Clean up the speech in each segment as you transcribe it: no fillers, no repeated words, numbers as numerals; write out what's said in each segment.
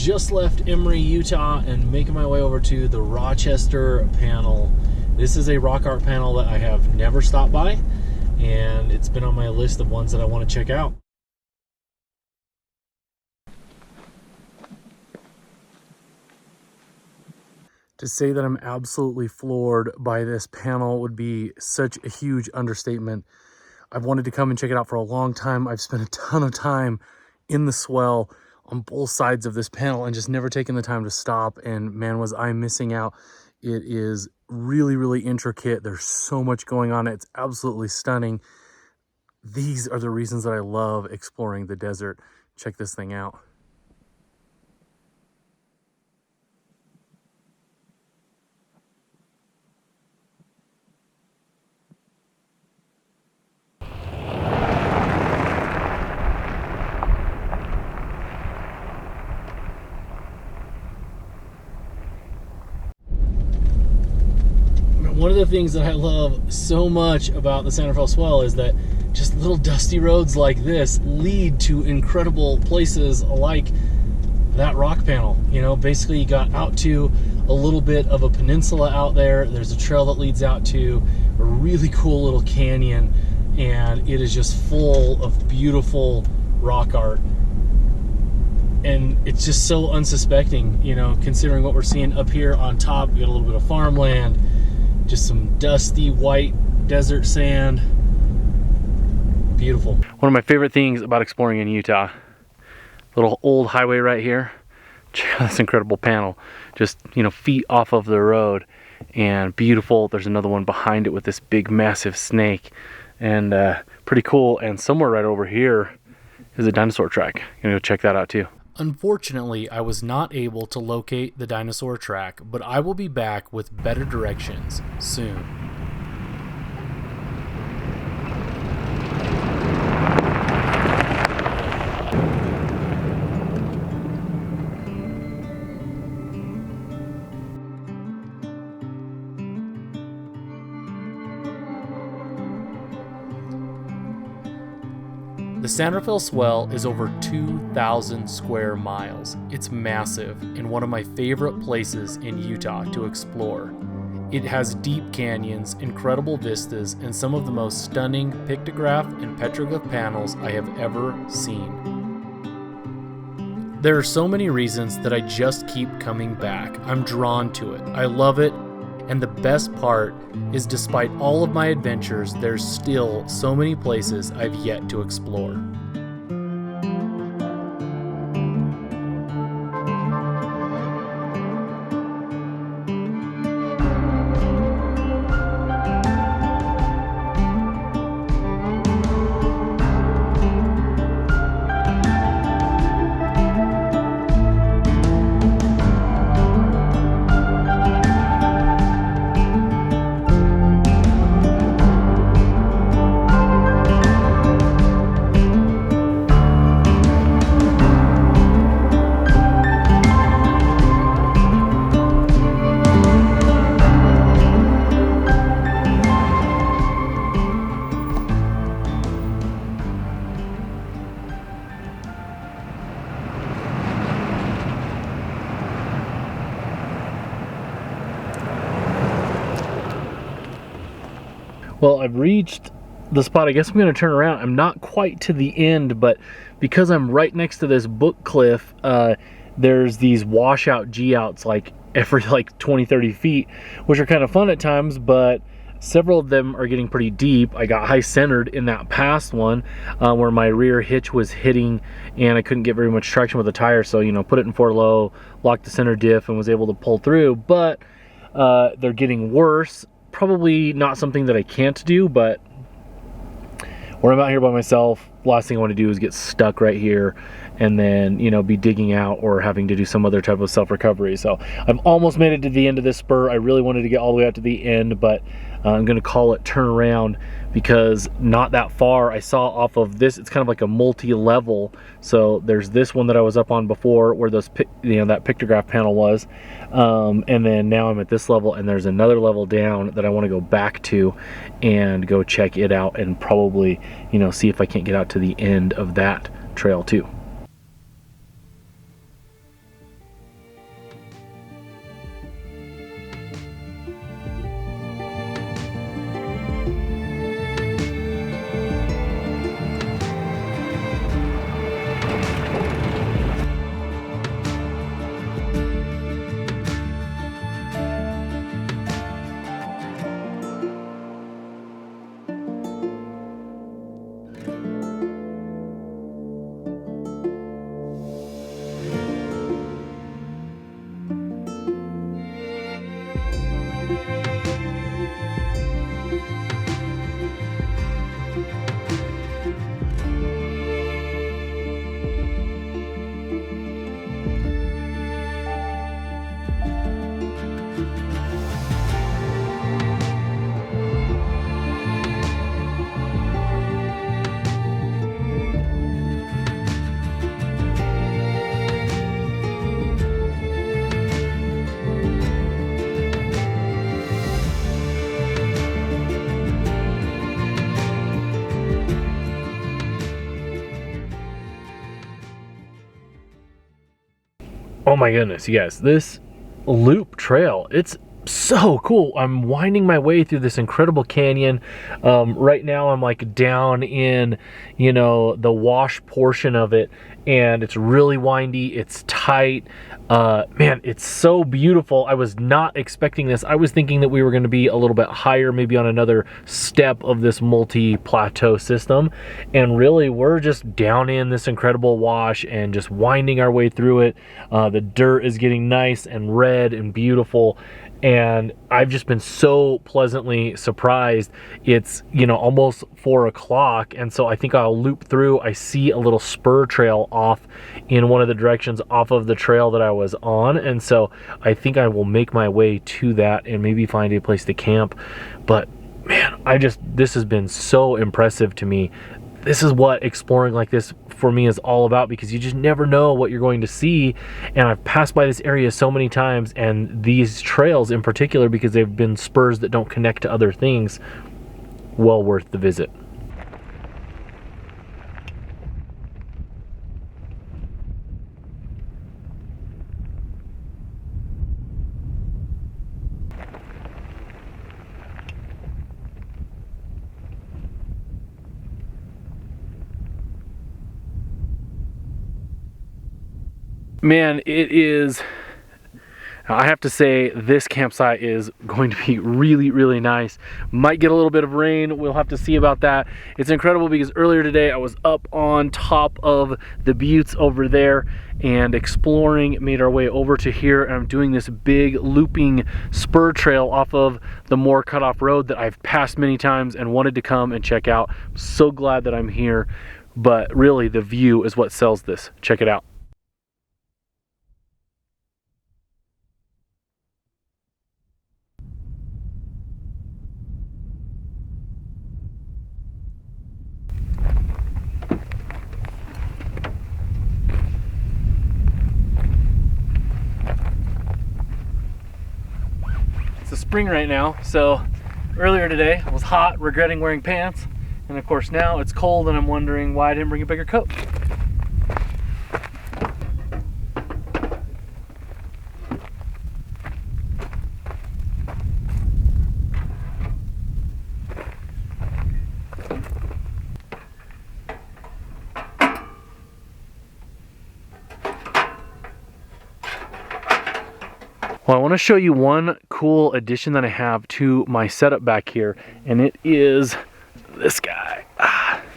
just left Emory, Utah, and making my way over to the Rochester panel. This is a rock art panel that I have never stopped by, and it's been on my list of ones that I want to check out. To say that I'm absolutely floored by this panel would be such a huge understatement. I've wanted to come and check it out for a long time. I've spent a ton of time in the swell on both sides of this panel and just never taken the time to stop. And man, was I missing out. It is really, really intricate. There's so much going on. It's absolutely stunning. These are the reasons that I love exploring the desert. Check this thing out. One of the things that I love so much about the San Rafael Swell is that just little dusty roads like this lead to incredible places like that rock panel. You know, basically you got out to a little bit of a peninsula out there. There's a trail that leads out to a really cool little canyon, and it is just full of beautiful rock art. And it's just so unsuspecting, you know, considering what we're seeing up here on top. We got a little bit of farmland, just some dusty white desert sand. Beautiful. One of my favorite things about exploring in Utah, little old highway right here. Check out this incredible panel, just, you know, feet off of the road, and beautiful. There's another one behind it with this big massive snake, and pretty cool. And somewhere right over here is a dinosaur track. I'm gonna go check that out too. Unfortunately, I was not able to locate the dinosaur track, but I will be back with better directions soon. The San Rafael Swell is over 2,000 square miles. It's massive and one of my favorite places in Utah to explore. It has deep canyons, incredible vistas, and some of the most stunning pictograph and petroglyph panels I have ever seen. There are so many reasons that I just keep coming back. I'm drawn to it. I love it. And the best part is, despite all of my adventures, there's still so many places I've yet to explore. Well, I've reached the spot. I guess I'm going to turn around. I'm not quite to the end, but because I'm right next to this book cliff, there's these washout G-outs like every 20-30 feet, which are kind of fun at times, but several of them are getting pretty deep. I got high centered in that past one where my rear hitch was hitting and I couldn't get very much traction with the tire, so, you know, put it in 4 low, locked the center diff, and was able to pull through. But they're getting worse. Probably not something that I can't do, but when I'm out here by myself, last thing I want to do is get stuck right here and then, you know, be digging out or having to do some other type of self-recovery. So I've almost made it to the end of this spur. I really wanted to get all the way out to the end, but I'm going to call it turn around, because not that far I saw off of this, it's kind of like a multi-level. So there's this one that I was up on before where those, you know, that pictograph panel was, and then now I'm at this level, and there's another level down that I want to go back to and go check it out and probably, you know, see if I can't get out to the end of that trail too. Oh my goodness, you guys, this loop trail, it's so cool. I'm winding my way through this incredible canyon. Right now I'm like down in, you know, the wash portion of it, and it's really windy, it's tight. Man, it's so beautiful. I was not expecting this. I was thinking that we were going to be a little bit higher, maybe on another step of this multi-plateau system, and really we're just down in this incredible wash and just winding our way through it. The dirt is getting nice and red and beautiful, and I've just been so pleasantly surprised. It's, you know, almost 4 o'clock, and so I think I'll loop through. I see a little spur trail off in one of the directions off of the trail that I was on, and so I think I will make my way to that and maybe find a place to camp. But man, this has been so impressive to me. This is what exploring like this for me is all about, because you just never know what you're going to see. And I've passed by this area so many times, and these trails in particular, because they've been spurs that don't connect to other things, well worth the visit. Man, it is, I have to say, this campsite is going to be really, really nice. Might get a little bit of rain. We'll have to see about that. It's incredible because earlier today I was up on top of the buttes over there and exploring, made our way over to here, and I'm doing this big looping spur trail off of the more cut-off road that I've passed many times and wanted to come and check out. I'm so glad that I'm here, but really the view is what sells this. Check it out. It's spring right now, so earlier today I was hot, regretting wearing pants, and of course now it's cold and I'm wondering why I didn't bring a bigger coat. Well, I want to show you one cool addition that I have to my setup back here, and it is this guy.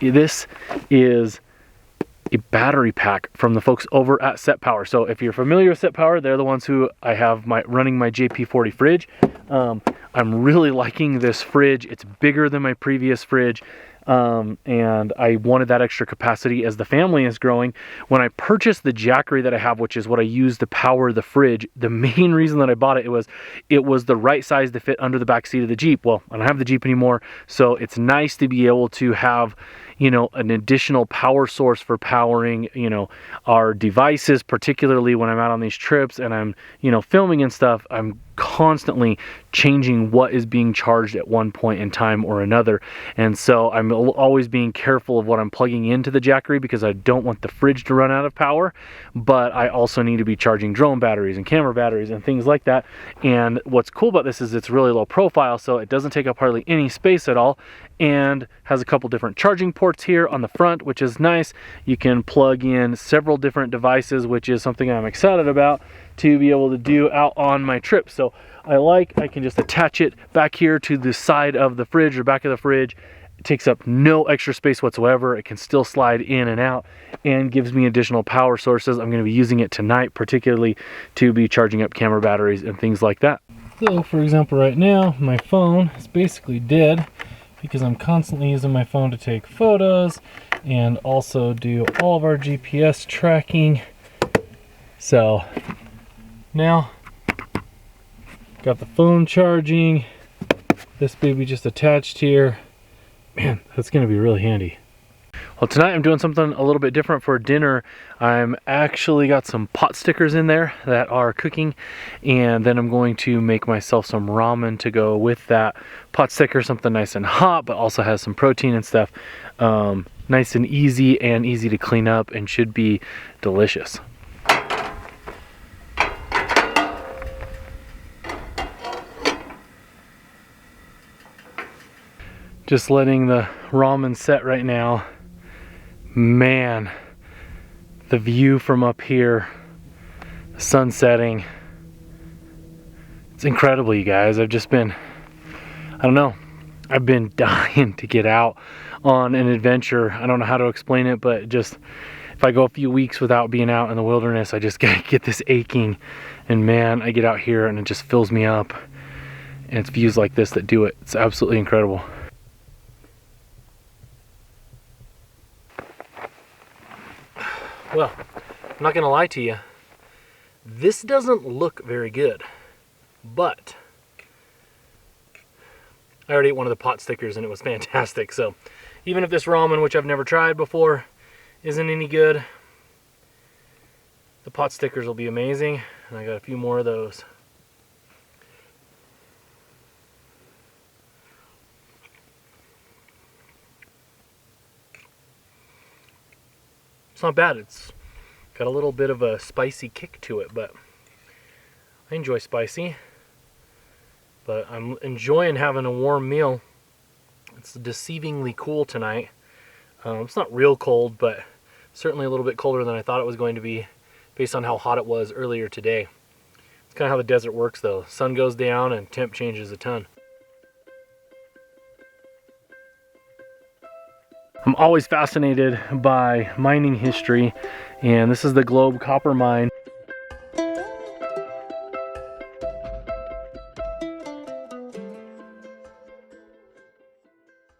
This is a battery pack from the folks over at Set Power. So if you're familiar with Set Power, they're the ones who I have running my JP40 fridge. I'm really liking this fridge. It's bigger than my previous fridge. And I wanted that extra capacity as the family is growing. When I purchased the Jackery that I have, which is what I use to power the fridge, the main reason that I bought it was the right size to fit under the back seat of the Jeep. Well, I don't have the Jeep anymore, so it's nice to be able to have, you know, an additional power source for powering, you know, our devices, particularly when I'm out on these trips and I'm, you know, filming and stuff. I'm constantly changing what is being charged at one point in time or another, and so I'm always being careful of what I'm plugging into the Jackery, because I don't want the fridge to run out of power, but I also need to be charging drone batteries and camera batteries and things like that. And what's cool about this is it's really low profile, so it doesn't take up hardly any space at all, and has a couple different charging ports here on the front, which is nice. You can plug in several different devices, which is something I'm excited about to be able to do out on my trip. So I can just attach it back here to the side of the fridge or back of the fridge. It takes up no extra space whatsoever. It can still slide in and out and gives me additional power sources. I'm going to be using it tonight, particularly to be charging up camera batteries and things like that. So for example, right now my phone is basically dead because I'm constantly using my phone to take photos and also do all of our GPS tracking. So now got the phone charging, this baby just attached here. Man, that's gonna be really handy. Well, tonight I'm doing something a little bit different for dinner. I'm actually got some pot stickers in there that are cooking, and then I'm going to make myself some ramen to go with that pot sticker, something nice and hot, but also has some protein and stuff. Nice and easy to clean up, and should be delicious. Just letting the ramen set right now. Man, the view from up here, the sun setting, it's incredible, you guys. I've just been, I don't know, I've been dying to get out on an adventure. I don't know how to explain it, but just if I go a few weeks without being out in the wilderness, I just get this aching, and man, I get out here and it just fills me up. And it's views like this that do it. It's absolutely incredible. Well, I'm not gonna lie to you, this doesn't look very good, but I already ate one of the pot stickers and it was fantastic. So even if this ramen, which I've never tried before, isn't any good, the pot stickers will be amazing, and I got a few more of those. It's not bad. It's got a little bit of a spicy kick to it, but I enjoy spicy. But I'm enjoying having a warm meal. It's deceivingly cool tonight. It's not real cold, but certainly a little bit colder than I thought it was going to be based on how hot it was earlier today. It's kind of how the desert works though. Sun goes down and temp changes a ton. I'm always fascinated by mining history, and this is the Globe copper mine.